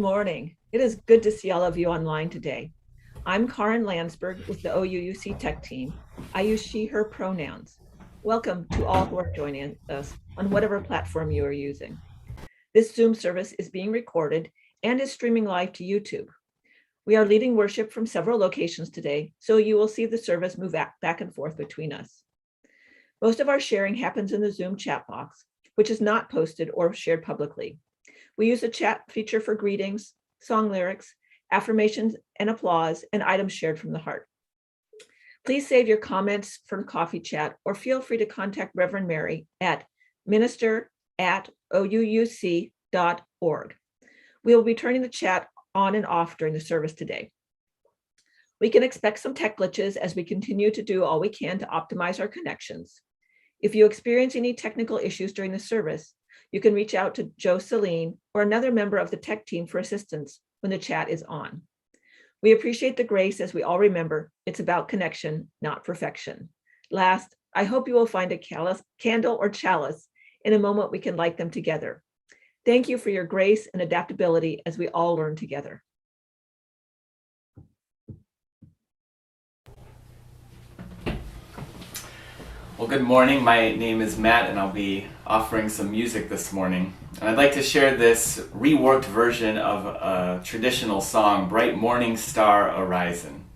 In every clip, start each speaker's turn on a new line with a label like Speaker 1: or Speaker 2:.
Speaker 1: morning. It is good to see all of you online today. I'm Karin Landsberg with the OUUC Tech Team. I use she, her pronouns. Welcome to all who are joining us on whatever platform you are using. This Zoom service is being recorded and is streaming live to YouTube. We are leading worship from several locations today, so you will see the service move back and forth between us. Most of our sharing happens in the Zoom chat box, which is not posted or shared publicly. We use the chat feature for greetings, song lyrics, affirmations and applause, and items shared from the heart. Please save your comments from coffee chat or feel free to contact Reverend Mary at minister@ouuc.org. We will be turning the chat on and off during the service today. We can expect some tech glitches as we continue to do all we can to optimize our connections. If you experience any technical issues during the service, you can reach out to Joe Celine or another member of the tech team for assistance when the chat is on. We appreciate the grace as we all remember it's about connection, not perfection. Last, I hope you will find a candle or chalice in a moment we can light them together. Thank you for your grace and adaptability as we all learn together.
Speaker 2: Well, good morning. My name is Matt, and I'll be offering some music this morning. And I'd like to share this reworked version of a traditional song, Bright Morning Star Horizon.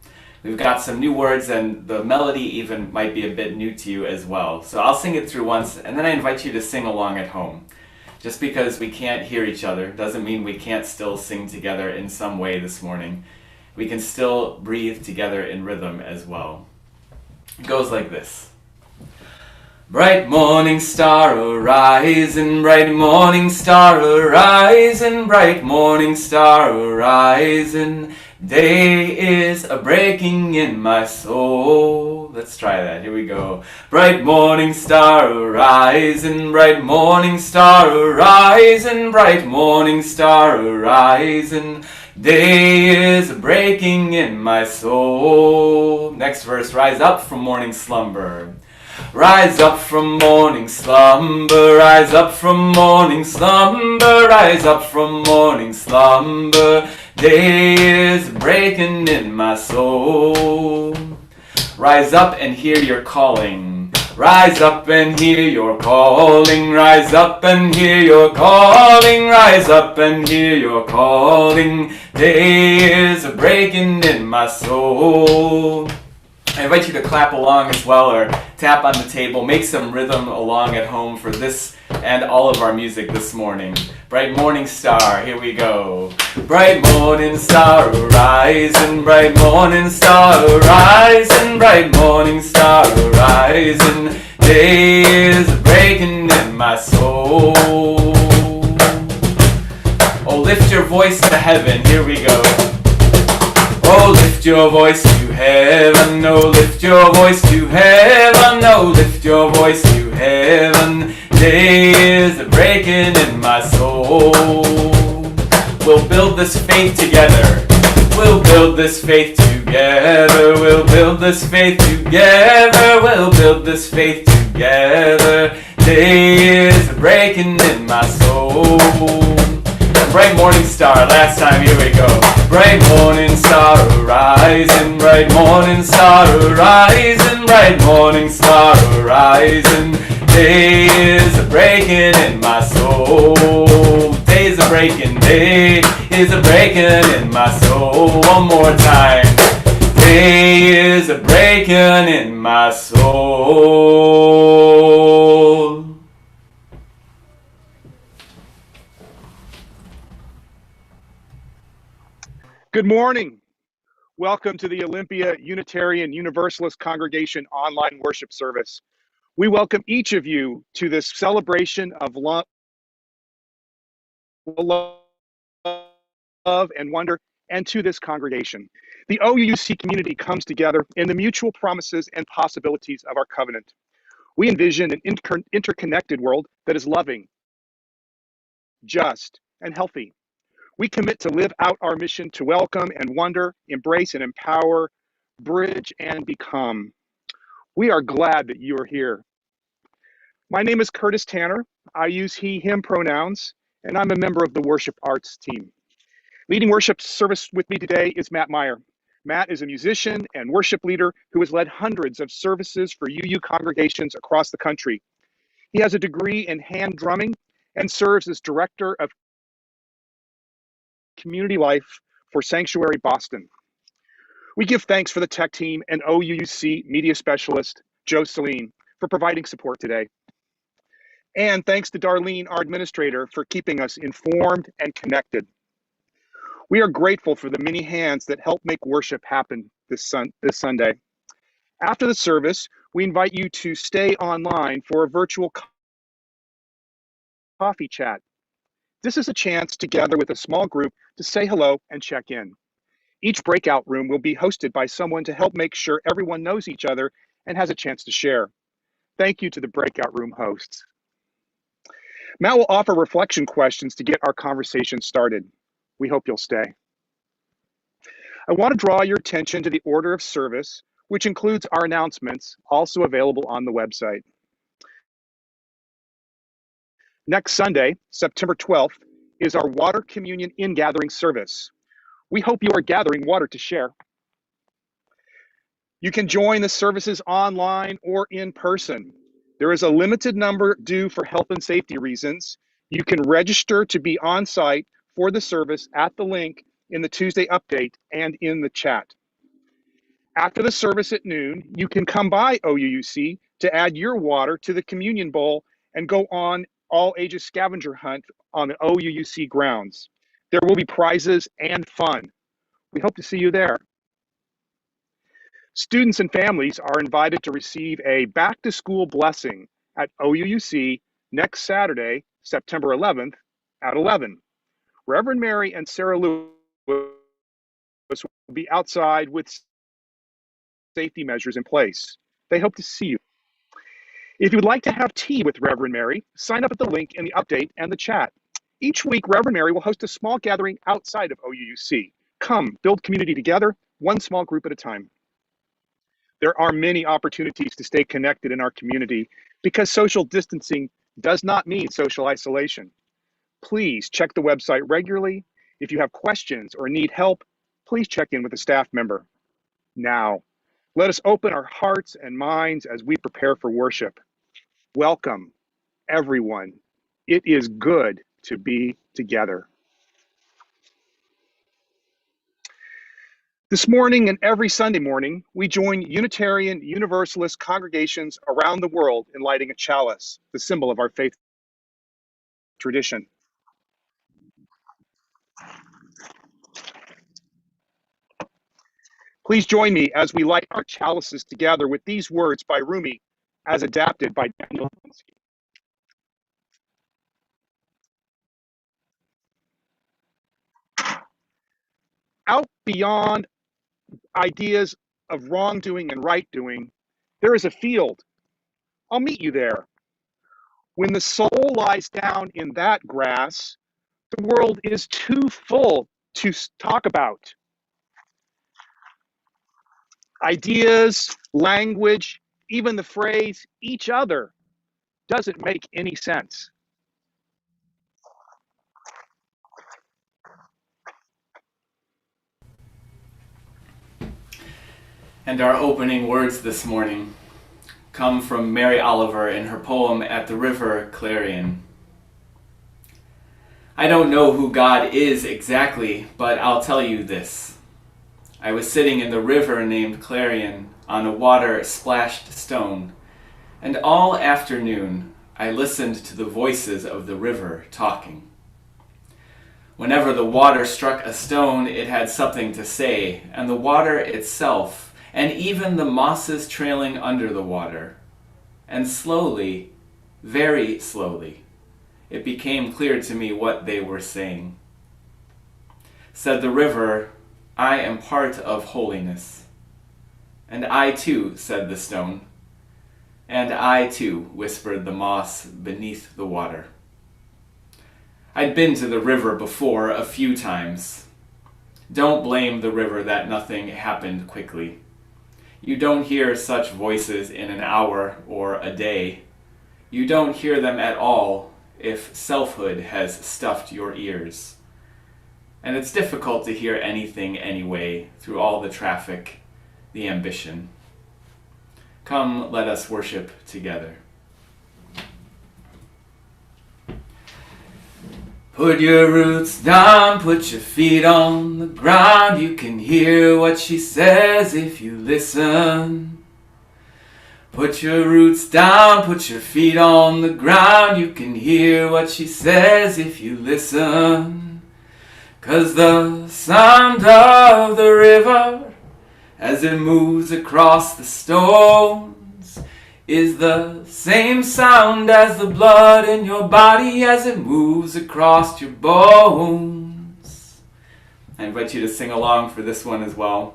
Speaker 2: We've got some new words, and the melody even might be a bit new to you as well. So I'll sing it through once, and then I invite you to sing along at home. Just because we can't hear each other doesn't mean we can't still sing together in some way this morning. We can still breathe together in rhythm as well. It goes like this. Bright morning star horizon, bright morning star horizon, bright morning star horizon. Day is a breaking in my soul. Let's try that. Here we go. Bright morning star horizon, bright morning star horizon, bright morning star horizon. Day is a breaking in my soul. Next verse, rise up from morning slumber. Rise up from morning slumber, rise up from morning slumber, rise up from morning slumber. Day is breaking in my soul. Rise up and hear your calling. Rise up and hear your calling. Rise up and hear your calling. Rise up and hear your calling. Day is breaking in my soul. I invite you to clap along as well or tap on the table. Make some rhythm along at home for this and all of our music this morning. Bright morning star, here we go. Bright morning star horizon, bright morning star horizon, bright morning star horizon. Day is breaking in my soul. Oh, lift your voice to heaven, here we go. Oh, lift your voice to heaven, oh, lift your voice to heaven, oh, lift your voice to heaven. Day is breaking in my soul. We'll build this faith together. We'll build this faith together. We'll build this faith together. We'll build this faith together. Day is breaking in my soul. Bright morning star, last time, here we go. Bright morning star horizon, bright morning star horizon, bright morning star horizon. Day is breaking in my soul. Day is breaking, day is breaking in my soul. One more time. Day is breaking in my soul.
Speaker 3: Good morning. Welcome to the Olympia Unitarian Universalist Congregation online worship service. We welcome each of you to this celebration of love and wonder, and to this congregation. The OUUC community comes together in the mutual promises and possibilities of our covenant. We envision an interconnected world that is loving, just, and healthy. We commit to live out our mission to welcome and wonder, embrace and empower, bridge and become. We are glad that you are here. My name is Curtis Tanner. I use he, him pronouns, and I'm a member of the worship arts team. Leading worship service with me today is Matt Meyer. Matt is a musician and worship leader who has led hundreds of services for UU congregations across the country. He has a degree in hand drumming and serves as director of community life for Sanctuary Boston. We give thanks for the tech team and OUUC media specialist, Joe Celine, for providing support today. And thanks to Darlene, our administrator, for keeping us informed and connected. We are grateful for the many hands that help make worship happen this Sunday. After the service, we invite you to stay online for a virtual coffee chat. This is a chance to gather with a small group to say hello and check in. Each breakout room will be hosted by someone to help make sure everyone knows each other and has a chance to share. Thank you to the breakout room hosts. Matt will offer reflection questions to get our conversation started. We hope you'll stay. I want to draw your attention to the order of service, which includes our announcements, also available on the website. Next Sunday, September 12th, is our Water Communion In-Gathering service. We hope you are gathering water to share. You can join the services online or in person. There is a limited number due for health and safety reasons. You can register to be on site for the service at the link in the Tuesday update and in the chat. After the service at noon, you can come by OUUC to add your water to the communion bowl and go on all ages scavenger hunt on the OUUC grounds. There will be prizes and fun. We hope to see you there. Students and families are invited to receive a back-to-school blessing at OUUC next Saturday, September 11th at 11. Reverend Mary and Sarah Lewis will be outside with safety measures in place. They hope to see you. If you would like to have tea with Reverend Mary, sign up at the link in the update and the chat. Each week, Reverend Mary will host a small gathering outside of OUUC. Come, build community together, one small group at a time. There are many opportunities to stay connected in our community because social distancing does not mean social isolation. Please check the website regularly. If you have questions or need help, please check in with a staff member. Now, let us open our hearts and minds as we prepare for worship. Welcome, everyone. It is good to be together. This morning and every Sunday morning, we join Unitarian Universalist congregations around the world in lighting a chalice, the symbol of our faith tradition. Please join me as we light our chalices together with these words by Rumi, as adapted by Daniel. Out beyond ideas of wrongdoing and right doing, there is a field. I'll meet you there. When the soul lies down in that grass, the world is too full to talk about. Ideas, language, even the phrase each other doesn't make any sense.
Speaker 2: And our opening words this morning come from Mary Oliver in her poem At the River Clarion. I don't know who God is exactly, but I'll tell you this. I was sitting in the river named Clarion on a water-splashed stone, and all afternoon I listened to the voices of the river talking. Whenever the water struck a stone, it had something to say, and the water itself, and even the mosses trailing under the water. And slowly, very slowly, it became clear to me what they were saying. Said the river, I am part of holiness. And I too, said the stone. And I too, whispered the moss beneath the water. I'd been to the river before a few times. Don't blame the river that nothing happened quickly. You don't hear such voices in an hour or a day. You don't hear them at all if selfhood has stuffed your ears. And it's difficult to hear anything anyway through all the traffic, the ambition. Come, let us worship together. Put your roots down, put your feet on the ground. You can hear what she says if you listen. Put your roots down, put your feet on the ground. You can hear what she says if you listen. 'Cause the sound of the river as it moves across the stones is the same sound as the blood in your body as it moves across your bones. I invite you to sing along for this one as well.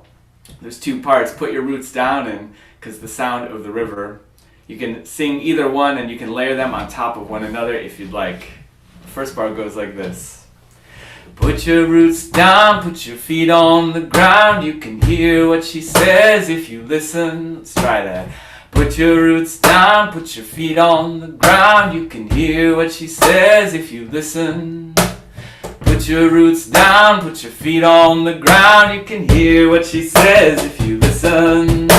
Speaker 2: There's two parts. Put your roots down, and because the sound of the river. You can sing either one and you can layer them on top of one another if you'd like. The first part goes like this. Put your roots down, put your feet on the ground. You can hear what she says if you listen. Let's try that. Put your roots down, put your feet on the ground. You can hear what she says if you listen. Put your roots down, put your feet on the ground. You can hear what she says if you listen.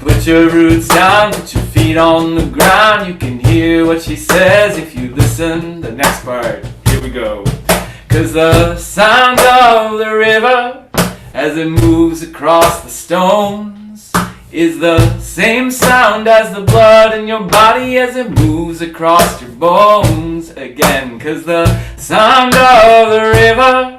Speaker 2: Put your roots down, put your feet on the ground. You can hear what she says if you listen. The next part, here we go. 'Cause the sound of the river as it moves across the stones is the same sound as the blood in your body as it moves across your bones. Again, 'cause the sound of the river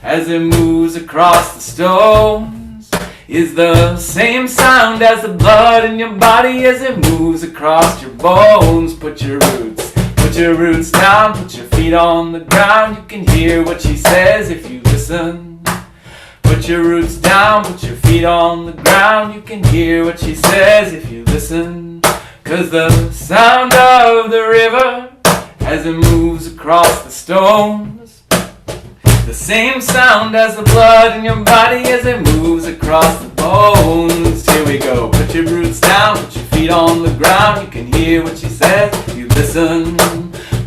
Speaker 2: as it moves across the stones is the same sound as the blood in your body as it moves across your bones. Put your roots down, put your feet on the ground. You can hear what she says if you listen. Put your roots down, put your feet on the ground. You can hear what she says if you listen. 'Cause the sound of the river as it moves across the stones, the same sound as the blood in your body as it moves across the bones. Here we go. Put your roots down, put your feet on the ground. You can hear what she says if you listen.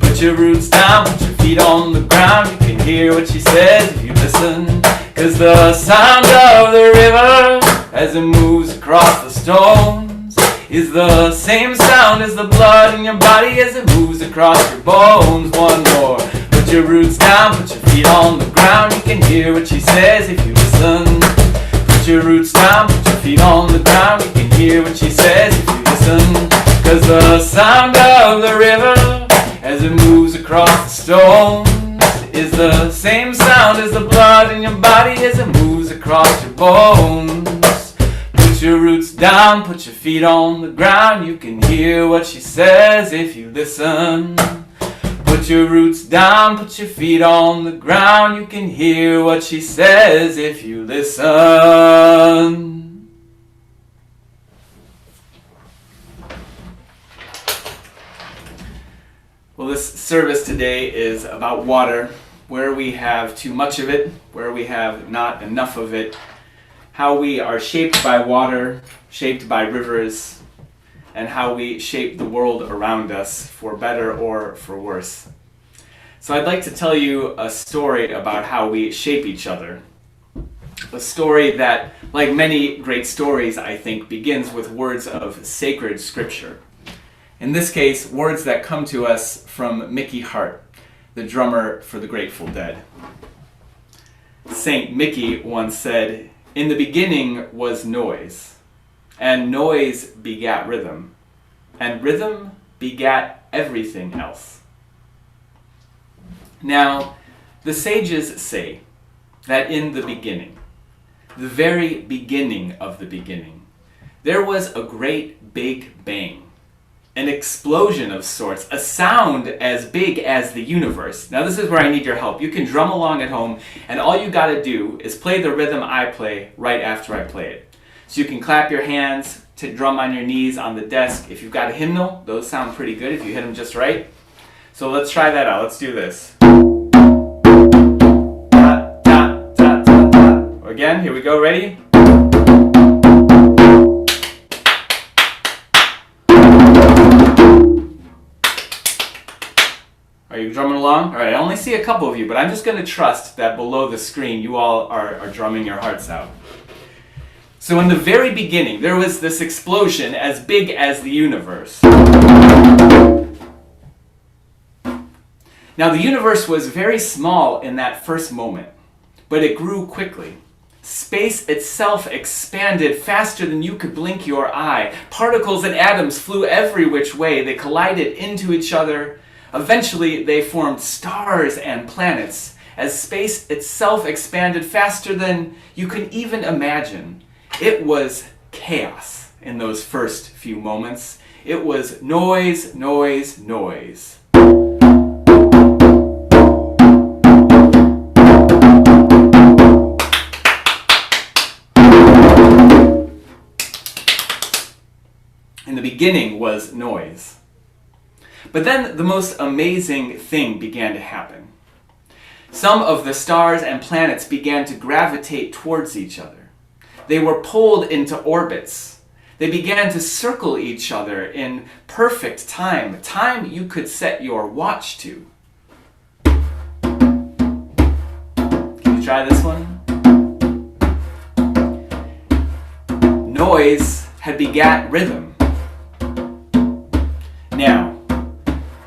Speaker 2: Put your roots down, put your feet on the ground. You can hear what she says if you listen. 'Cause the sound of the river as it moves across the stones is the same sound as the blood in your body as it moves across your bones. One more. Put your roots down, put your feet on the ground. You can hear what she says if you listen. Put your roots down, put your feet on the ground. You can hear what she says if you listen. 'Cause the sound of the river as it moves across the stones is the same sound as the blood in your body as it moves across your bones. Put your roots down, put your feet on the ground. You can hear what she says if you listen. Put your roots down, put your feet on the ground. You can hear what she says if you listen. Well, this service today is about water, where we have too much of it, where we have not enough of it, how we are shaped by water, shaped by rivers, and how we shape the world around us for better or for worse. So I'd like to tell you a story about how we shape each other. A story that, like many great stories, I think, begins with words of sacred scripture. In this case, words that come to us from Mickey Hart, the drummer for the Grateful Dead. Saint Mickey once said, "In the beginning was noise, and noise begat rhythm, and rhythm begat everything else." Now, the sages say that in the beginning, the very beginning of the beginning, there was a great big bang. An explosion of sorts, a sound as big as the universe. Now this is where I need your help. You can drum along at home, and all you gotta do is play the rhythm I play right after I play it. So you can clap your hands, to drum on your knees on the desk. If you've got a hymnal, those sound pretty good if you hit them just right. So let's try that out. Let's do this. Da, da, da, da, da. Again, here we go, ready? Are Are you drumming along? All right, I only see a couple of you, but I'm just going to trust that below the screen you all are drumming your hearts out. So in the very beginning, there was this explosion as big as the universe. Now the universe was very small in that first moment, but it grew quickly. Space itself expanded faster than you could blink your eye. Particles and atoms flew every which way. They collided into each other. Eventually, they formed stars and planets, as space itself expanded faster than you can even imagine. It was chaos in those first few moments. It was noise, noise, noise. In the beginning was noise. But then the most amazing thing began to happen. Some of the stars and planets began to gravitate towards each other. They were pulled into orbits. They began to circle each other in perfect time, time you could set your watch to. Can you try this one? Noise had begat rhythm. Now,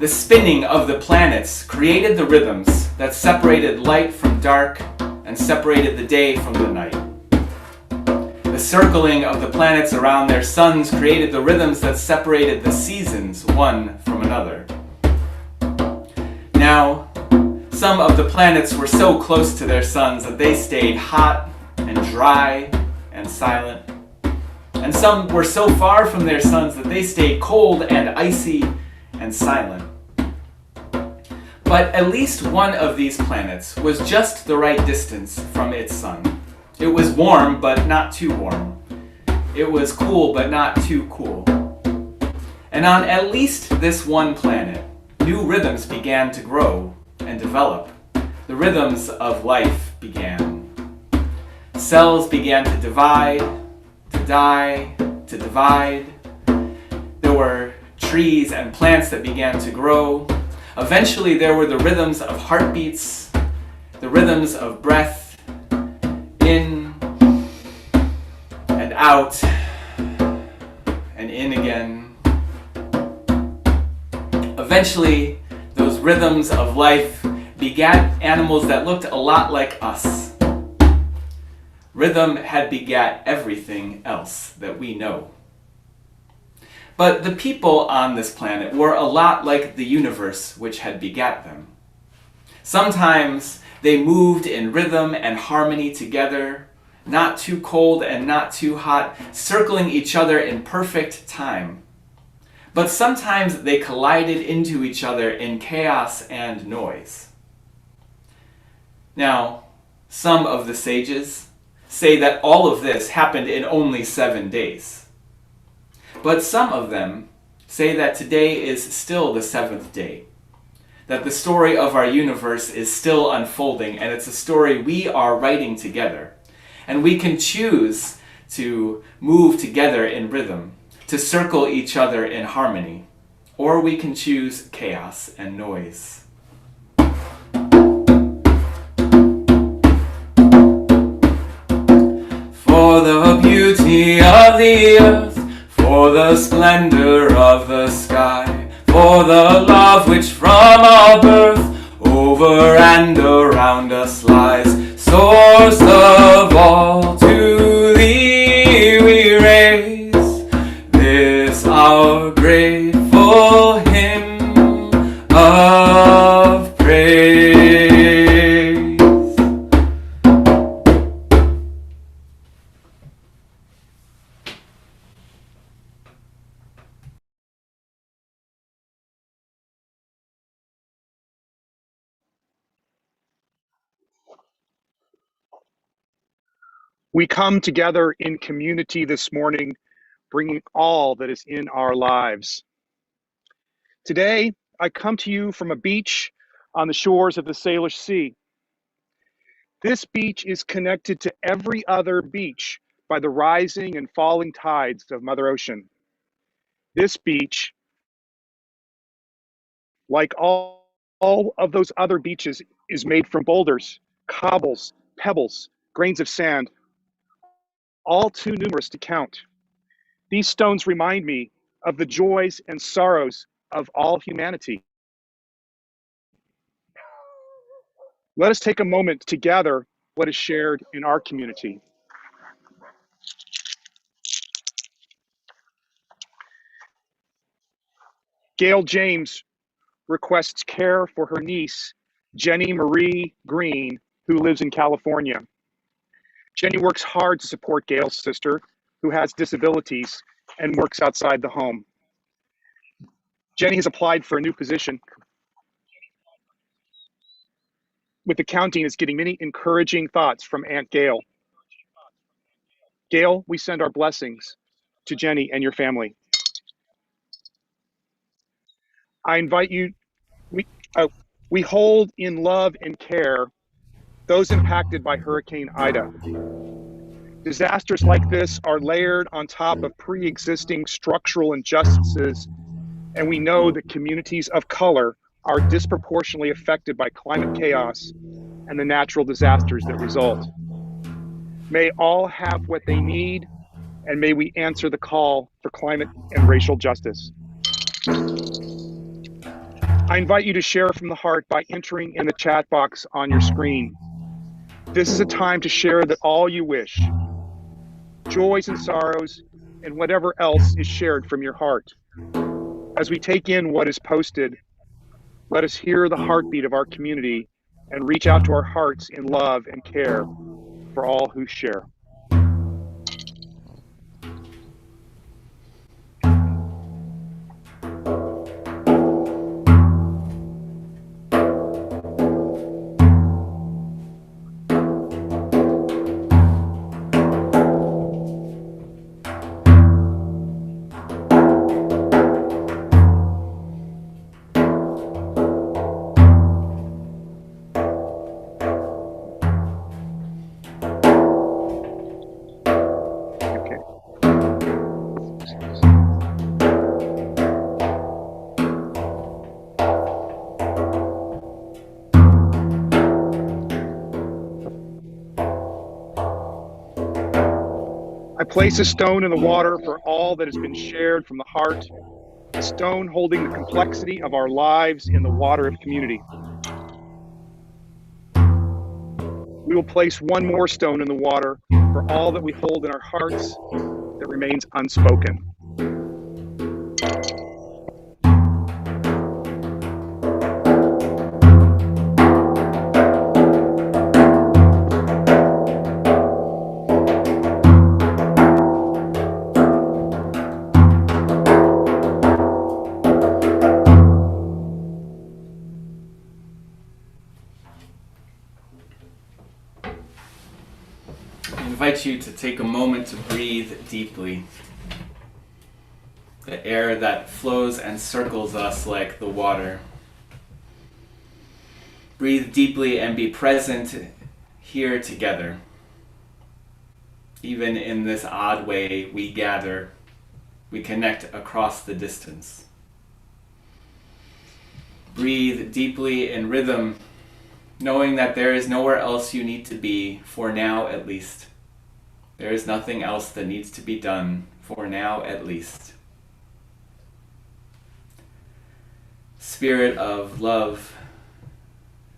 Speaker 2: the spinning of the planets created the rhythms that separated light from dark and separated the day from the night. The circling of the planets around their suns created the rhythms that separated the seasons one from another. Now, some of the planets were so close to their suns that they stayed hot and dry and silent. And some were so far from their suns that they stayed cold and icy and silent. But at least one of these planets was just the right distance from its sun. It was warm, but not too warm. It was cool, but not too cool. And on at least this one planet, new rhythms began to grow and develop. The rhythms of life began. Cells began to divide, to die, to divide. There were trees and plants that began to grow. Eventually there were the rhythms of heartbeats, the rhythms of breath, in and out, and in again. Eventually, those rhythms of life begat animals that looked a lot like us. Rhythm had begat everything else that we know. But the people on this planet were a lot like the universe which had begat them. Sometimes they moved in rhythm and harmony together, not too cold and not too hot, circling each other in perfect time. But sometimes they collided into each other in chaos and noise. Now, some of the sages say that all of this happened in only 7 days. But some of them say that today is still the 7th day, that the story of our universe is still unfolding, and it's a story we are writing together. And we can choose to move together in rhythm, to circle each other in harmony, or we can choose chaos and noise. For the beauty of the earth, for the splendor of the sky, for the love which from our birth over and around us lies, source of all, to thee we raise this our grateful hymn of praise.
Speaker 3: We come together in community this morning, bringing all that is in our lives. Today, I come to you from a beach on the shores of the Salish Sea. This beach is connected to every other beach by the rising and falling tides of Mother Ocean. This beach, like all All of those other beaches is made from boulders, cobbles, pebbles, grains of sand, all too numerous to count. These stones remind me of the joys and sorrows of all humanity. Let us take a moment to gather what is shared in our community. Gail James requests care for her niece, Jenny Marie Green, who lives in California. Jenny works hard to support Gail's sister, who has disabilities and works outside the home. Jenny has applied for a new position with the county and is getting many encouraging thoughts from Aunt Gail. Gail, we send our blessings to Jenny and your family. I invite you, we hold in love and care those impacted by Hurricane Ida. Disasters like this are layered on top of pre-existing structural injustices, and we know that communities of color are disproportionately affected by climate chaos and the natural disasters that result. May all have what they need, and may we answer the call for climate and racial justice. I invite you to share from the heart by entering in the chat box on your screen. This is a time to share that all you wish, joys and sorrows, and whatever else is shared from your heart. As we take in what is posted, let us hear the heartbeat of our community and reach out to our hearts in love and care for all who share. I place a stone in the water for all that has been shared from the heart, a stone holding the complexity of our lives in the water of community. We will place one more stone in the water for all that we hold in our hearts that remains unspoken.
Speaker 2: I invite you to take a moment to breathe deeply. The air that flows and circles us like the water. Breathe deeply and be present here together. Even in this odd way we gather, we connect across the distance. Breathe deeply in rhythm, knowing that there is nowhere else you need to be, for now at least. There is nothing else that needs to be done, for now at least. Spirit of love,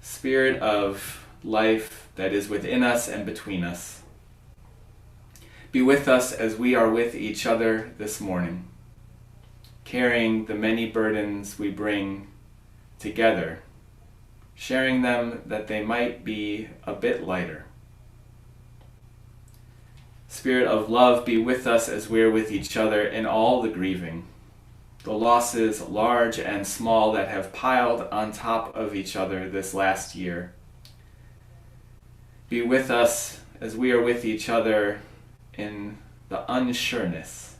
Speaker 2: Spirit of life that is within us and between us, be with us as we are with each other this morning, carrying the many burdens we bring together, sharing them that they might be a bit lighter. Spirit of love, be with us as we're with each other in all the grieving, the losses large and small that have piled on top of each other this last year. Be with us as we are with each other in the unsureness,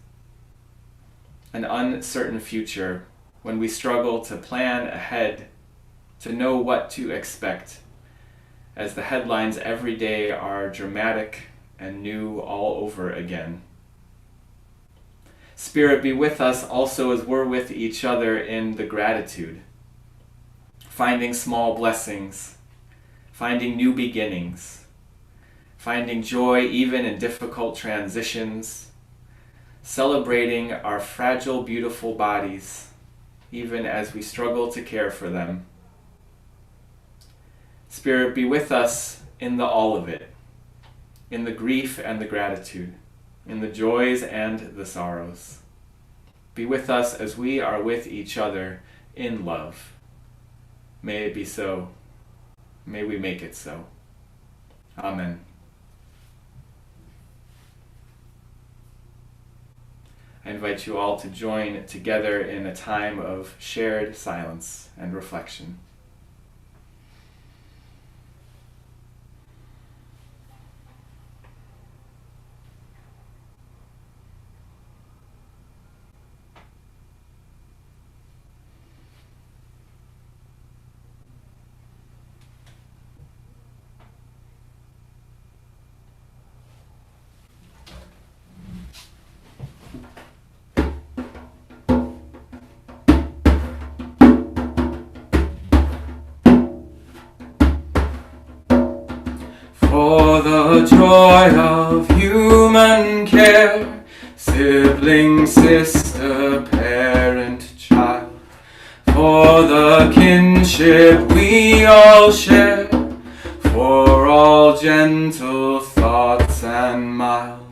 Speaker 2: an uncertain future when we struggle to plan ahead, to know what to expect, as the headlines every day are dramatic and new all over again. Spirit, be with us also as we're with each other in the gratitude finding small blessings, finding new beginnings, finding joy even in difficult transitions, celebrating our fragile, beautiful bodies, even as we struggle to care for them. Spirit, be with us in the all of it, in the grief and the gratitude, in the joys and the sorrows. Be with us as we are with each other in love. May it be so. May we make it so. Amen. I invite you all to join together in a time of shared silence and reflection. For the joy of human care, sibling, sister, parent, child, for the kinship we all share, for all gentle thoughts and mild,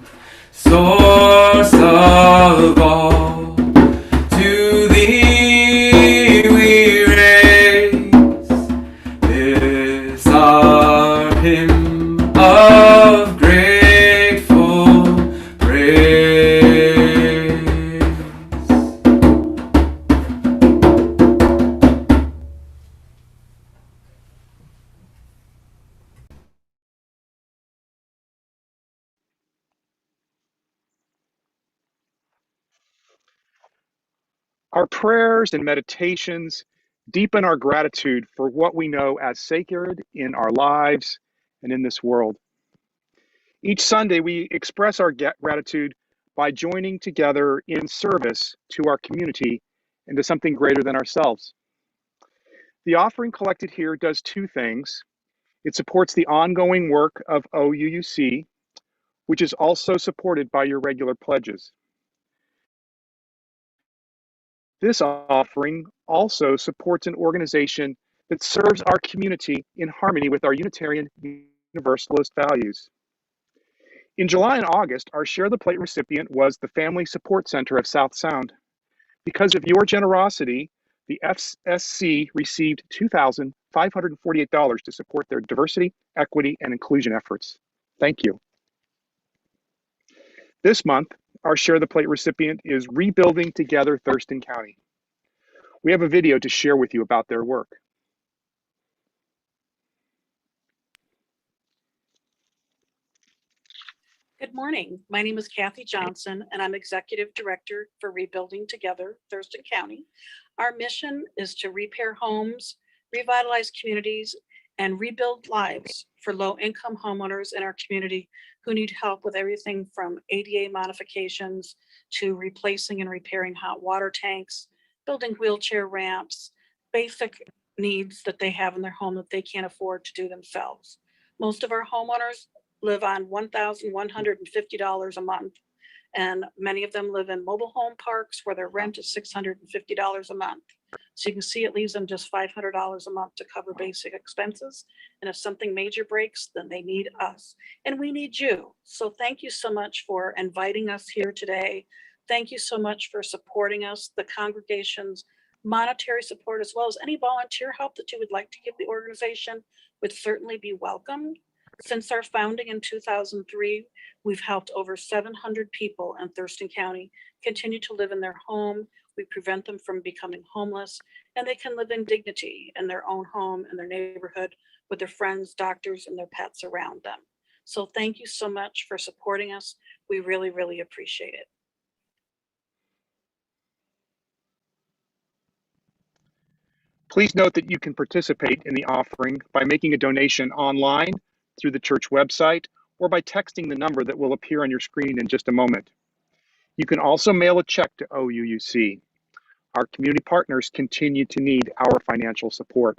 Speaker 2: source of all, to thee we raise this our hymn of grateful praise.
Speaker 3: Our prayers and meditations deepen our gratitude for what we know as sacred in our lives and in this world. Each Sunday, we express our gratitude by joining together in service to our community and to something greater than ourselves. The offering collected here does two things. It supports the ongoing work of OUUC, which is also supported by your regular pledges. This offering also supports an organization that serves our community in harmony with our Unitarian Universalist values. In July and August, our Share the Plate recipient was the Family Support Center of South Sound. Because of your generosity, the FSC received $2,548 to support their diversity, equity, and inclusion efforts. Thank you. This month, our Share the Plate recipient is Rebuilding Together Thurston County. We have a video to share with you about their work.
Speaker 4: Good morning. My name is Kathy Johnson, and I'm Executive Director for Rebuilding Together Thurston County. Our mission is to repair homes, revitalize communities, and rebuild lives for low-income homeowners in our community who need help with everything from ADA modifications to replacing and repairing hot water tanks, building wheelchair ramps, basic needs that they have in their home that they can't afford to do themselves. Most of our homeowners live on $1,150 a month, and many of them live in mobile home parks where their rent is $650 a month. So you can see it leaves them just $500 a month to cover basic expenses. And if something major breaks, then they need us and we need you. So thank you so much for inviting us here today. Thank you so much for supporting us, the congregation's monetary support, as well as any volunteer help that you would like to give the organization would certainly be welcomed. Since our founding in 2003, we've helped over 700 people in Thurston County continue to live in their home. We prevent them from becoming homeless, and they can live in dignity in their own home, in their neighborhood, with their friends, doctors, and their pets around them. So thank you so much for supporting us. We really, really appreciate it.
Speaker 3: Please note that you can participate in the offering by making a donation online through the church website or by texting the number that will appear on your screen in just a moment. You can also mail a check to OUUC. Our community partners continue to need our financial support.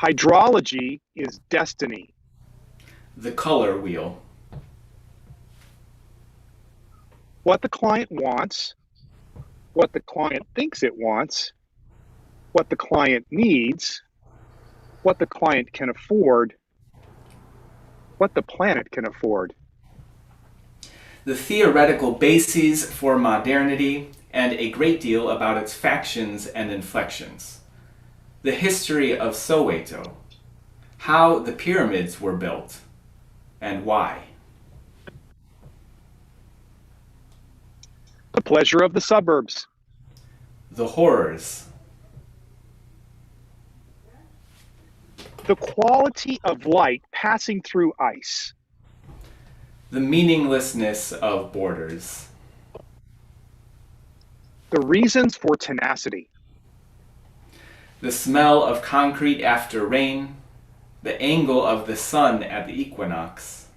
Speaker 3: Hydrology is destiny.
Speaker 2: The color wheel.
Speaker 3: What the client wants, what the client thinks it wants, what the client needs, what the client can afford, what the planet can afford.
Speaker 2: The theoretical bases for modernity and a great deal about its factions and inflections. The history of Soweto. How the pyramids were built and why.
Speaker 3: The pleasure of the suburbs.
Speaker 2: The horrors.
Speaker 3: The quality of light passing through ice.
Speaker 2: The meaninglessness of borders.
Speaker 3: The reasons for tenacity.
Speaker 2: The smell of concrete after rain. The angle of the sun at the equinox.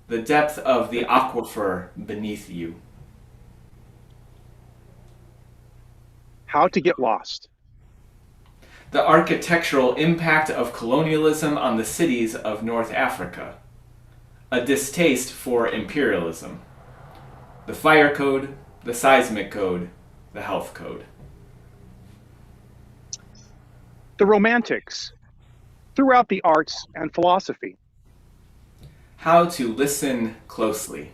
Speaker 2: The depth of the aquifer beneath you.
Speaker 3: How to get lost.
Speaker 2: The architectural impact of colonialism on the cities of North Africa. A distaste for imperialism. The fire code, the seismic code, the health code.
Speaker 3: The romantics. Throughout the arts and philosophy.
Speaker 2: How to listen closely.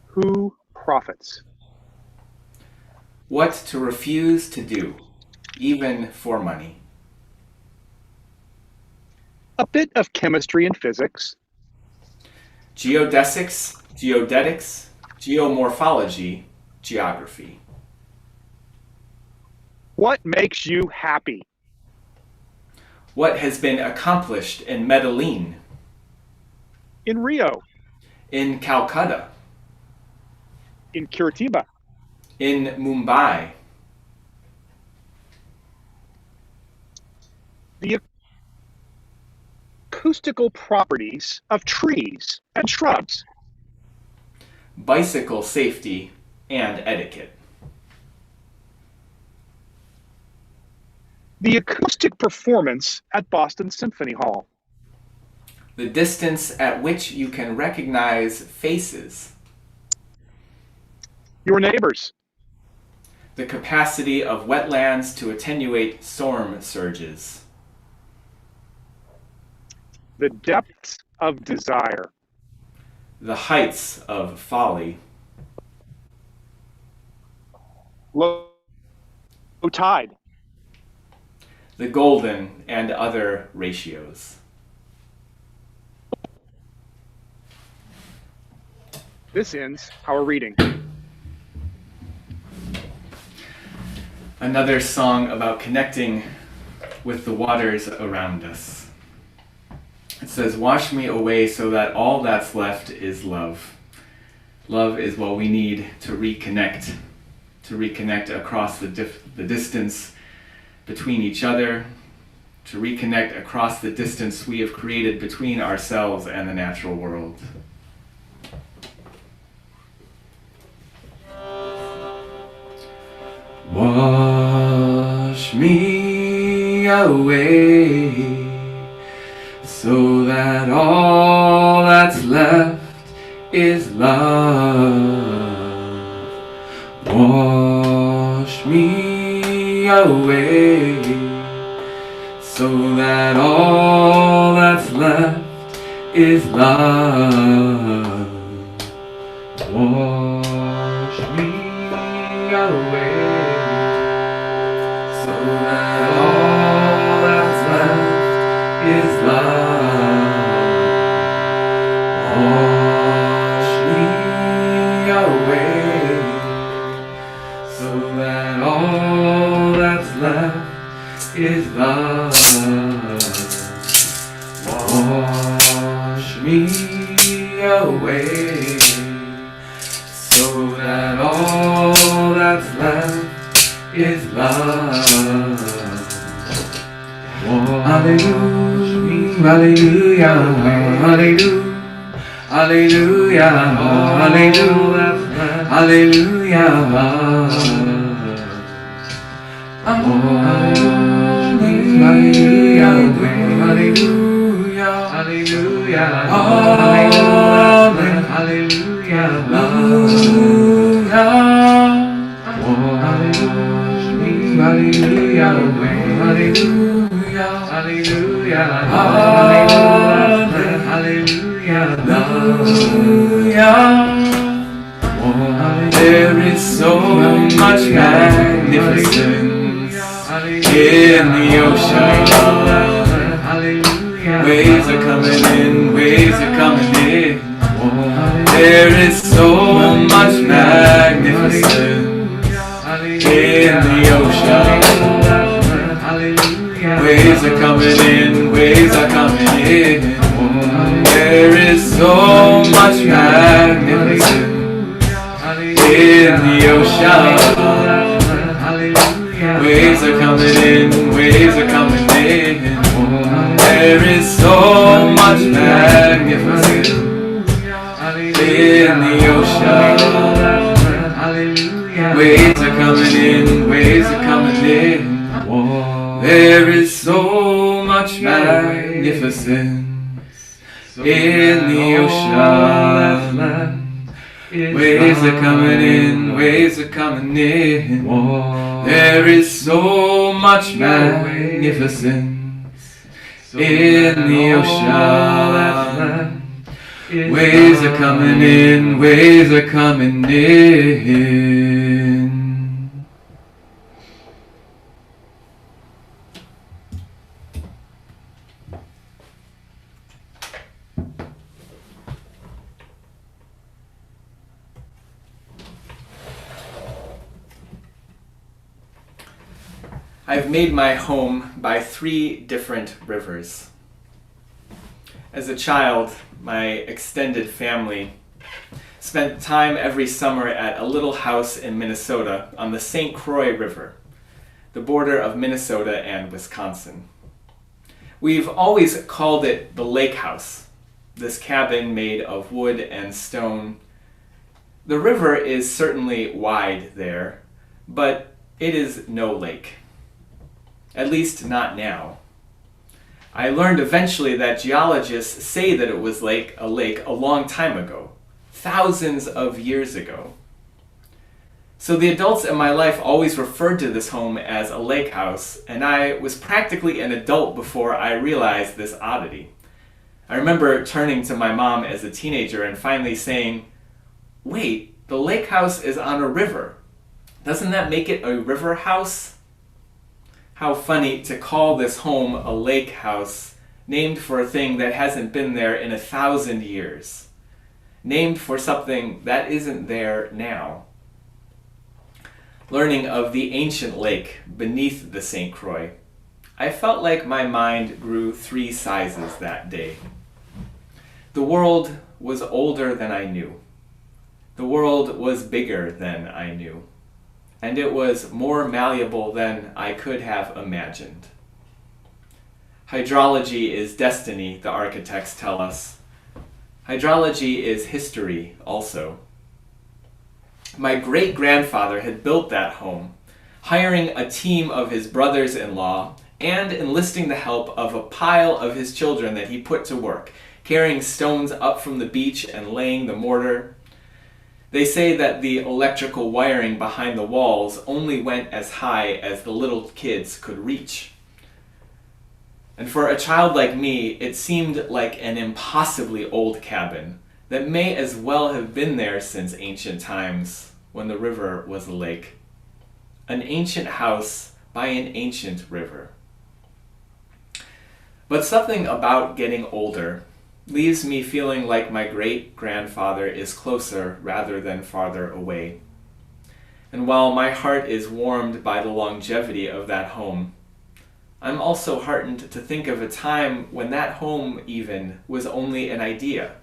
Speaker 3: Who profits?
Speaker 2: What to refuse to do, even for money.
Speaker 3: A bit of chemistry and physics.
Speaker 2: Geodesics, geodetics, geomorphology, geography.
Speaker 3: What makes you happy?
Speaker 2: What has been accomplished in Medellin,
Speaker 3: In Rio,
Speaker 2: in Calcutta,
Speaker 3: in Curitiba,
Speaker 2: in Mumbai.
Speaker 3: the acoustical properties of trees and shrubs.
Speaker 2: Bicycle safety and etiquette.
Speaker 3: The acoustic performance at Boston Symphony Hall.
Speaker 2: The distance at which you can recognize faces.
Speaker 3: Your neighbors.
Speaker 2: The capacity of wetlands to attenuate storm surges.
Speaker 3: The depths of desire.
Speaker 2: The heights of folly.
Speaker 3: Low tide.
Speaker 2: The golden and other ratios.
Speaker 3: This ends our reading.
Speaker 2: Another song about connecting with the waters around us. It says, "Wash me away so that all that's left is love." Love is what we need to reconnect across the distance between each other, to reconnect across the distance we have created between ourselves and the natural world. Wash me away so that all that's left is love. Wash me away so that all that's left is love. Wash me away so that all that's left is love. Wash me away so that all that's left is love. Wash me away so that all that's left is love. Hallelujah, hallelujah, hallelujah, hallelujah, hallelujah, hallelujah. Hallelujah. Hallelujah. Hallelujah. Hallelujah. There is so much magnificence in the ocean. Waves are coming in, waves are coming in. There is so much magnificence in the ocean. Waves are coming in, waves are coming in. There is so much magnificence in the ocean. Waves are coming in, waves are coming in. There is so much magnificence in the ocean. Waves are coming in, waves are coming in. There is so much magnificence in the ocean. Waves are coming in, waves are coming in. There is so much magnificence in the ocean. Waves are coming in, waves are coming in. I've made my home by 3 different rivers. As a child, my extended family spent time every summer at a little house in Minnesota on the St. Croix River, the border of Minnesota and Wisconsin. We've always called it the lake house, this cabin made of wood and stone. The river is certainly wide there, but it is no lake. At least not now. I learned eventually that geologists say that it was a lake a long time ago, thousands of years ago. So the adults in my life always referred to this home as a lake house, and I was practically an adult before I realized this oddity. I remember turning to my mom as a teenager and finally saying, "Wait, the lake house is on a river. Doesn't that make it a river house?" How funny to call this home a lake house, named for a thing that hasn't been there in 1,000 years. Named for something that isn't there now. Learning of the ancient lake beneath the St. Croix, I felt like my mind grew 3 sizes that day. The world was older than I knew. The world was bigger than I knew. And it was more malleable than I could have imagined. Hydrology is destiny, the architects tell us. Hydrology is history also. My great-grandfather had built that home, hiring a team of his brothers-in-law and enlisting the help of a pile of his children that he put to work, carrying stones up from the beach and laying the mortar. They say that the electrical wiring behind the walls only went as high as the little kids could reach. And for a child like me, it seemed like an impossibly old cabin that may as well have been there since ancient times when the river was a lake. An ancient house by an ancient river. But something about getting older leaves me feeling like my great-grandfather is closer rather than farther away. And while my heart is warmed by the longevity of that home, I'm also heartened to think of a time when that home even was only an idea,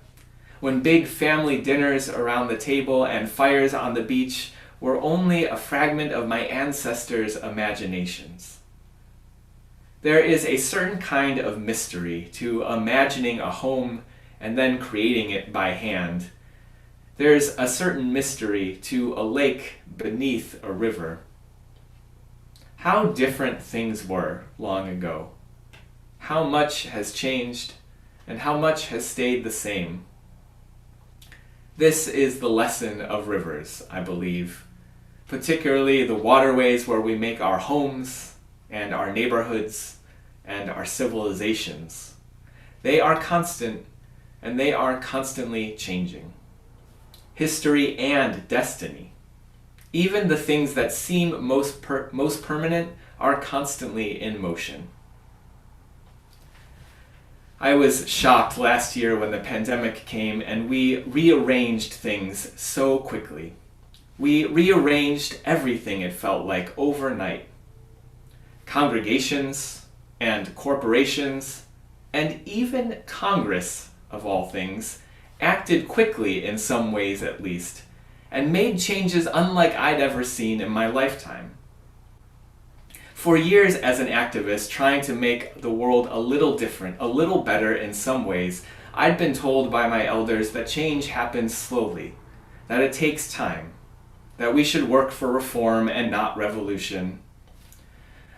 Speaker 2: when big family dinners around the table and fires on the beach were only a fragment of my ancestors' imaginations. There is a certain kind of mystery to imagining a home and then creating it by hand. There's a certain mystery to a lake beneath a river. How different things were long ago. How much has changed and how much has stayed the same. This is the lesson of rivers, I believe, particularly the waterways where we make our homes, and our neighborhoods and our civilizations. They are constant, and they are constantly changing. History and destiny. Even the things that seem most permanent are constantly in motion. I was shocked last year when the pandemic came and we rearranged things so quickly. We rearranged everything, it felt like, overnight. Congregations and corporations and even Congress, of all things, acted quickly in some ways at least, and made changes unlike I'd ever seen in my lifetime. For years as an activist trying to make the world a little different, a little better in some ways, I'd been told by my elders that change happens slowly, that it takes time, that we should work for reform and not revolution.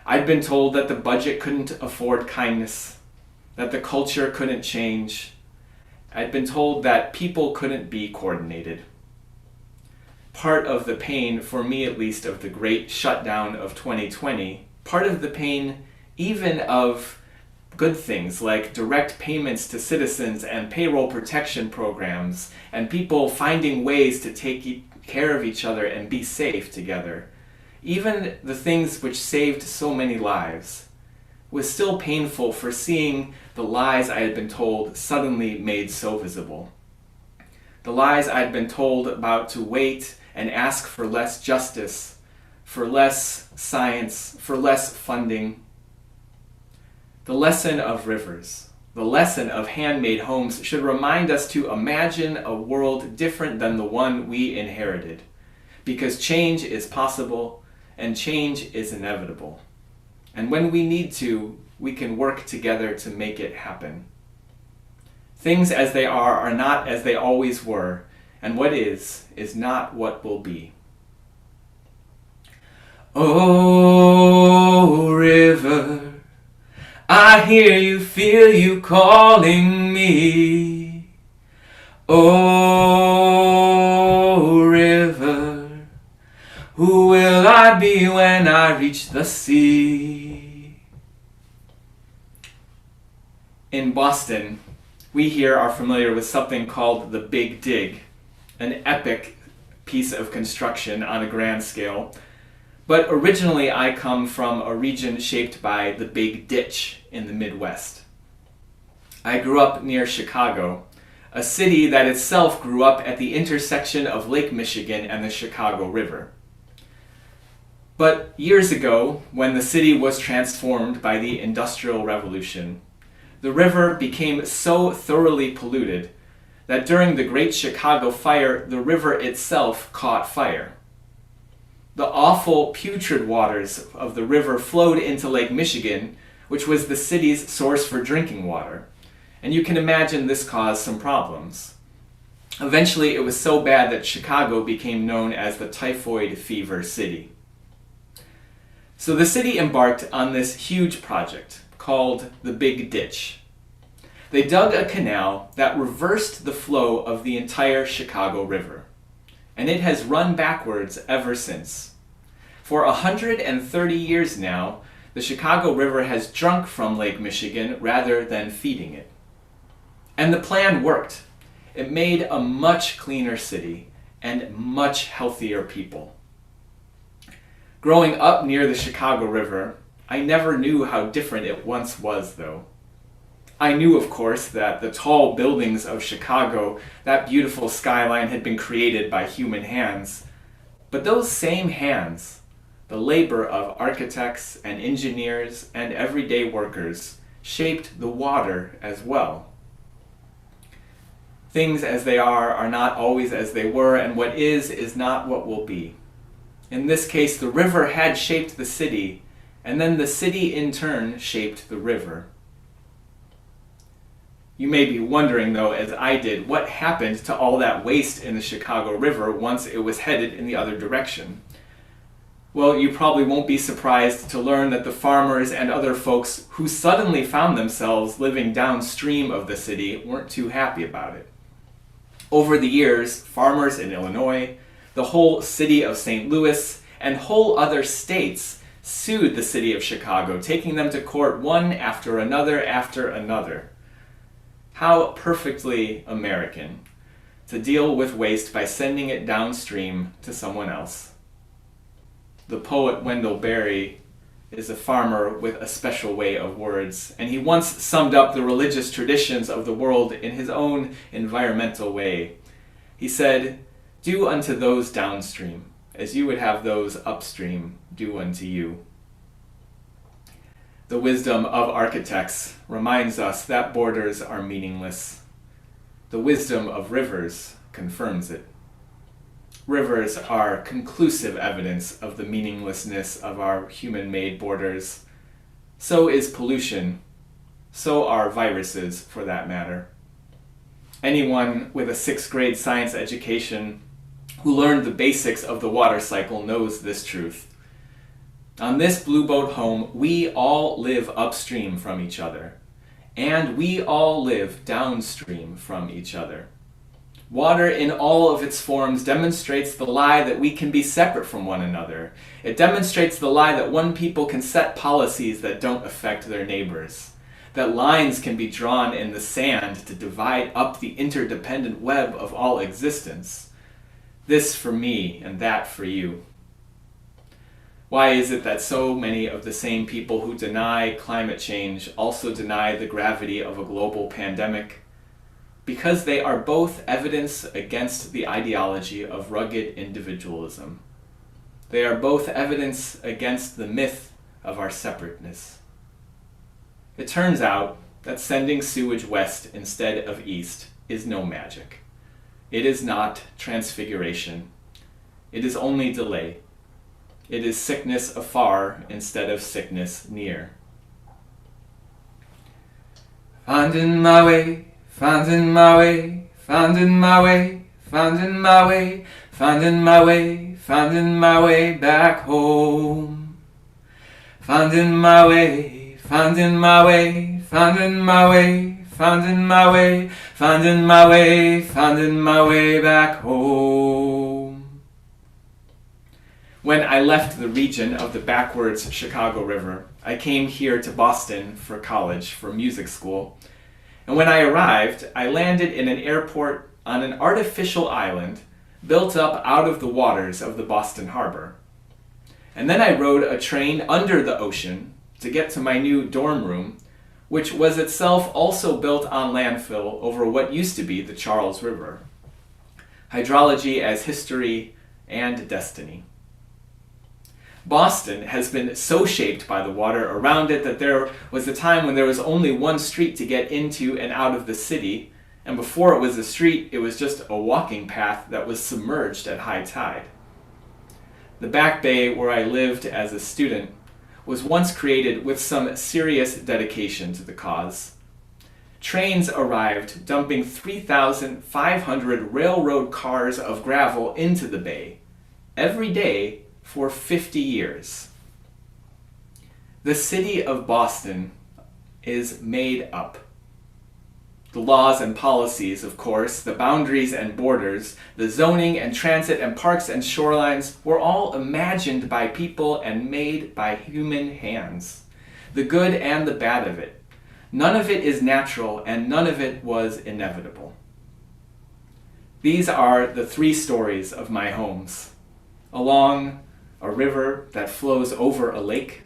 Speaker 2: I'd been told that the budget couldn't afford kindness, that the culture couldn't change. I'd been told that people couldn't be coordinated. Part of the pain, for me at least, of the great shutdown of 2020, part of the pain even of good things like direct payments to citizens and payroll protection programs and people finding ways to take care of each other and be safe together, even the things which saved so many lives, was still painful for seeing the lies I had been told suddenly made so visible. The lies I'd been told about to wait and ask for less justice, for less science, for less funding. The lesson of rivers, the lesson of handmade homes should remind us to imagine a world different than the one we inherited, because change is possible and change is inevitable. And when we need to, we can work together to make it happen. Things as they are not as they always were, and what is not what will be. Oh, river, I hear you, feel you calling me. Oh, river, who will I be when I reach the sea? In Boston, we here are familiar with something called the Big Dig, an epic piece of construction on a grand scale. But originally I come from a region shaped by the Big Ditch in the Midwest. I grew up near Chicago, a city that itself grew up at the intersection of Lake Michigan and the Chicago River. But years ago, when the city was transformed by the Industrial Revolution, the river became so thoroughly polluted that during the Great Chicago Fire, the river itself caught fire. The awful, putrid waters of the river flowed into Lake Michigan, which was the city's source for drinking water. And you can imagine this caused some problems. Eventually, it was so bad that Chicago became known as the typhoid fever city. So the city embarked on this huge project called the Big Ditch. They dug a canal that reversed the flow of the entire Chicago River, and it has run backwards ever since. For 130 years now, the Chicago River has drunk from Lake Michigan rather than feeding it. And the plan worked. It made a much cleaner city and much healthier people. Growing up near the Chicago River, I never knew how different it once was, though. I knew, of course, that the tall buildings of Chicago, that beautiful skyline, had been created by human hands. But those same hands, the labor of architects and engineers and everyday workers, shaped the water as well. Things as they are not always as they were, and what is not what will be. In this case, the river had shaped the city, and then the city in turn shaped the river. You may be wondering, though, as I did, what happened to all that waste in the Chicago River once it was headed in the other direction. Well, you probably won't be surprised to learn that the farmers and other folks who suddenly found themselves living downstream of the city weren't too happy about it. Over the years, farmers in Illinois, the whole city of St. Louis, and whole other states sued the city of Chicago, taking them to court one after another after another. How perfectly American to deal with waste by sending it downstream to someone else. The poet Wendell Berry is a farmer with a special way of words, and he once summed up the religious traditions of the world in his own environmental way. He said, "Do unto those downstream as you would have those upstream do unto you." The wisdom of architects reminds us that borders are meaningless. The wisdom of rivers confirms it. Rivers are conclusive evidence of the meaninglessness of our human-made borders. So is pollution. So are viruses, for that matter. Anyone with a 6th grade science education who learned the basics of the water cycle knows this truth. On this Blue Boat home, we all live upstream from each other, and we all live downstream from each other. Water in all of its forms demonstrates the lie that we can be separate from one another. It demonstrates the lie that one people can set policies that don't affect their neighbors, that lines can be drawn in the sand to divide up the interdependent web of all existence. This for me and that for you. Why is it that so many of the same people who deny climate change also deny the gravity of a global pandemic? Because they are both evidence against the ideology of rugged individualism. They are both evidence against the myth of our separateness. It turns out that sending sewage west instead of east is no magic. It is not transfiguration. It is only delay. It is sickness afar instead of sickness near. Finding my way, finding my way, finding my way, finding my way, finding my way, finding my way back home. Finding my way, finding my way, finding my way, finding my way, finding my way, finding my way back home. When I left the region of the backwards Chicago River, I came here to Boston for college, for music school. And when I arrived, I landed in an airport on an artificial island built up out of the waters of the Boston Harbor. And then I rode a train under the ocean to get to my new dorm room, which was itself also built on landfill over what used to be the Charles River. Hydrology as history and destiny. Boston has been so shaped by the water around it that there was a time when there was only one street to get into and out of the city, and before it was a street, it was just a walking path that was submerged at high tide. The Back Bay, where I lived as a student, was once created with some serious dedication to the cause. Trains arrived dumping 3,500 railroad cars of gravel into the bay every day for 50 years. The city of Boston is made up. The laws and policies, of course, the boundaries and borders, the zoning and transit and parks and shorelines were all imagined by people and made by human hands. The good and the bad of it. None of it is natural and none of it was inevitable. These are the 3 stories of my homes. Along a river that flows over a lake,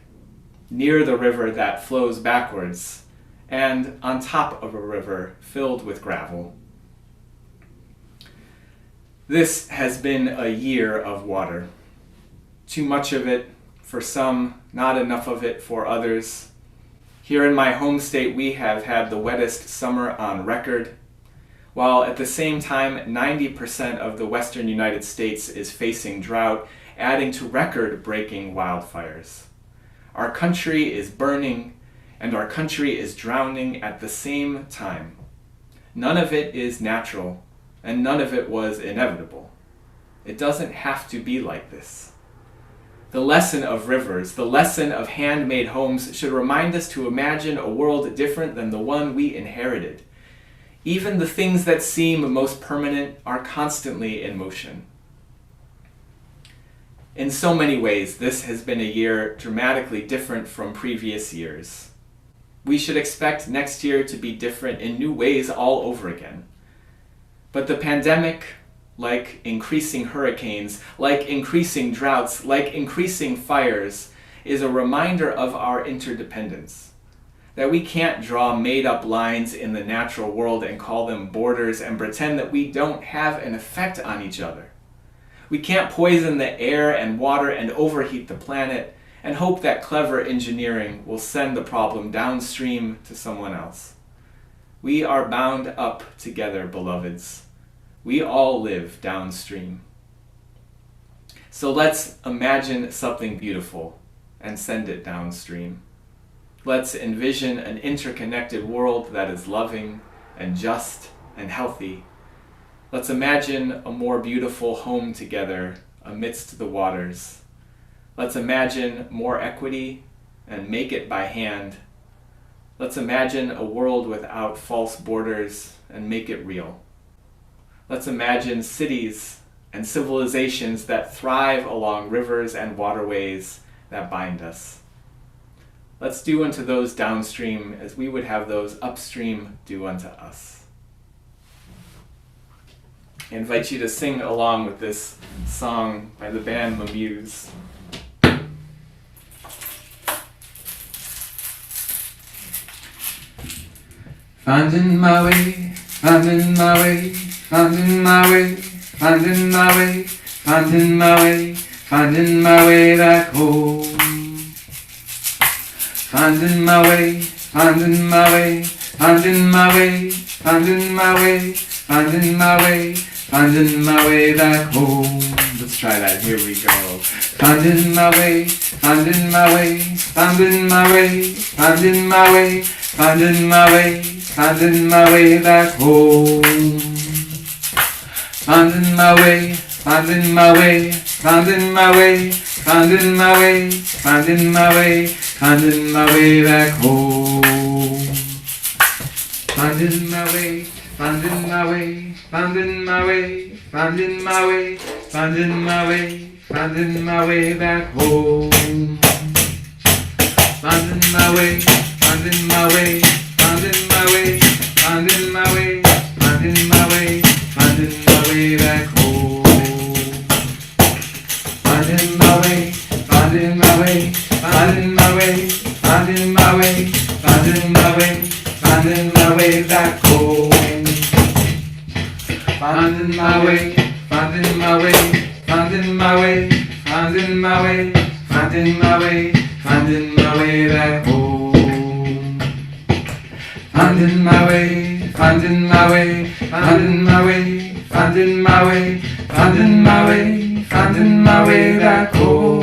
Speaker 2: near the river that flows backwards, and on top of a river filled with gravel. This has been a year of water. Too much of it for some, not enough of it for others. Here in my home state, we have had the wettest summer on record, while at the same time, 90% of the western United States is facing drought, adding to record-breaking wildfires. Our country is burning, and our country is drowning at the same time. None of it is natural, and none of it was inevitable. It doesn't have to be like this. The lesson of rivers, the lesson of handmade homes should remind us to imagine a world different than the one we inherited. Even the things that seem most permanent are constantly in motion. In so many ways, this has been a year dramatically different from previous years. We should expect next year to be different in new ways all over again. But the pandemic, like increasing hurricanes, like increasing droughts, like increasing fires, is a reminder of our interdependence. That we can't draw made-up lines in the natural world and call them borders and pretend that we don't have an effect on each other. We can't poison the air and water and overheat the planet and hope that clever engineering will send the problem downstream to someone else. We are bound up together, beloveds. We all live downstream. So let's imagine something beautiful and send it downstream. Let's envision an interconnected world that is loving and just and healthy. Let's imagine a more beautiful home together amidst the waters. Let's imagine more equity and make it by hand. Let's imagine a world without false borders and make it real. Let's imagine cities and civilizations that thrive along rivers and waterways that bind us. Let's do unto those downstream as we would have those upstream do unto us. I invite you to sing along with this song by the band Muse.
Speaker 5: Finding my way, finding my way, finding my way, finding my way, finding my way, finding my way back home. Finding my way, finding my way, finding my way, finding my way, finding my way, finding my way back home.
Speaker 2: Let's try that. Here we go.
Speaker 5: Finding my way, finding my way, finding my way, finding my way, finding my way, finding my way back home. Finding my way, finding my way, finding my way, finding my way, finding my way, finding my way back home. Finding my way, finding my way, finding my way, finding my way, finding my way, finding my way back home. Finding my way, finding my way, finding my way, finding my way, finding my way, finding my way back home. Finding my way, finding my way, finding my way, finding my way, finding my way, finding my way back home. Finding my way, finding my way, finding my way, finding my way, finding my way, finding my way back home. Finding my way, finding my way, finding my way, finding my way, finding my way, finding my way back home.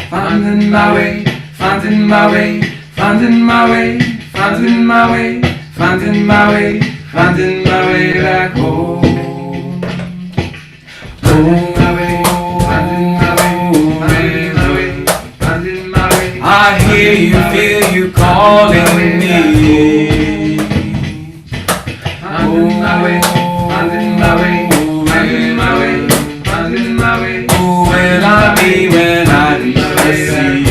Speaker 5: Finding my way, finding my way, finding my way, finding my way, finding my way, finding my way back home. Finding my way, finding my way, finding my way, finding my way.
Speaker 2: I hear you, feel you calling me.
Speaker 5: Finding my way, finding my way, finding my way, finding my way.
Speaker 2: Who will I be when I reach the sea?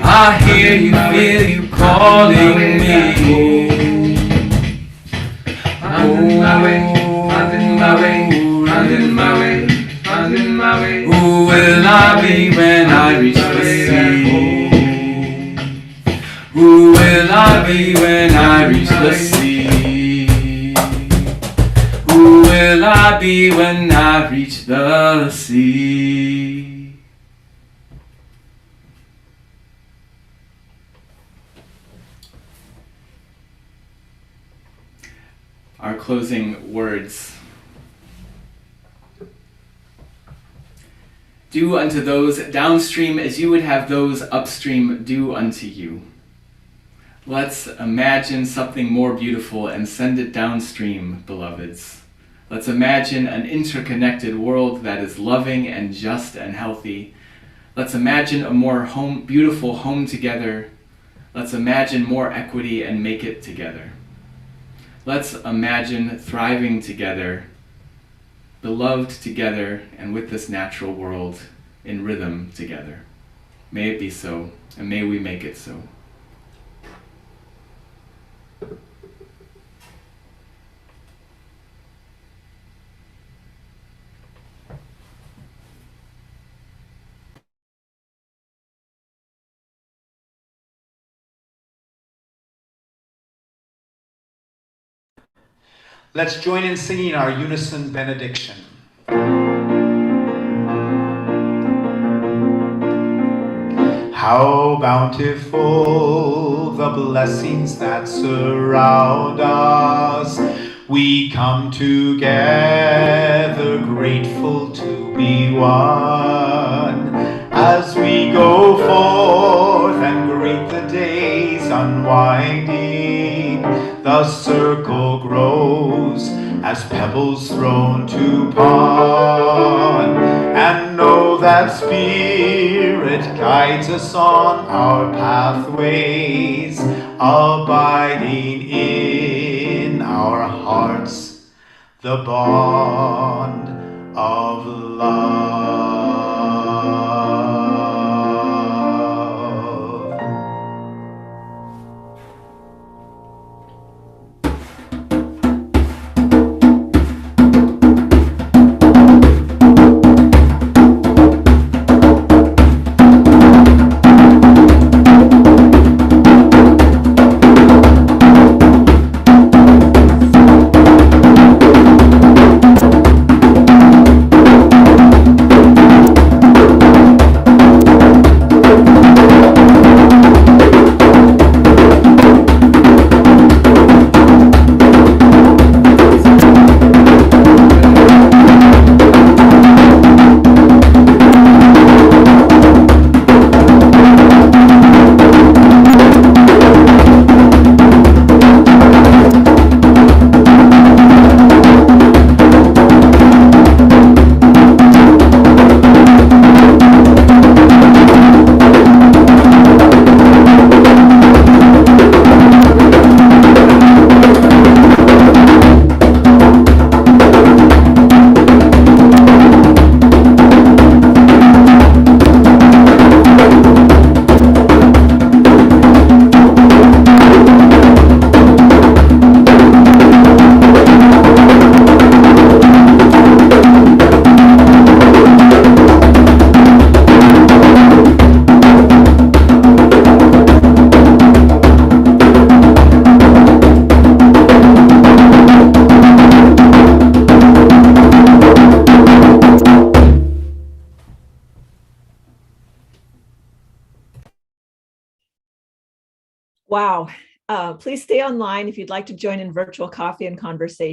Speaker 2: I hear you, feel you calling me.
Speaker 5: Finding my way, finding my way, finding my way, finding my way.
Speaker 2: Who will I be when I reach the sea? Who will I be when I reach the sea? Who will I be when I reach the sea? Our closing words. Do unto those downstream as you would have those upstream do unto you. Let's imagine something more beautiful and send it downstream, beloveds. Let's imagine an interconnected world that is loving and just and healthy. Let's imagine a more beautiful home together. Let's imagine more equity and make it together. Let's imagine thriving together, beloved together, and with this natural world in rhythm together. May it be so, and may we make it so.
Speaker 6: Let's join in singing our unison benediction. How bountiful the blessings that surround us. We come together grateful to be one. As we go forth and greet the days unwinding, the circle grows as pebbles thrown to pond. And know that Spirit guides us on our pathways, abiding in our hearts the bond of love.
Speaker 1: Wow. Please stay online if you'd like to join in virtual coffee and conversation.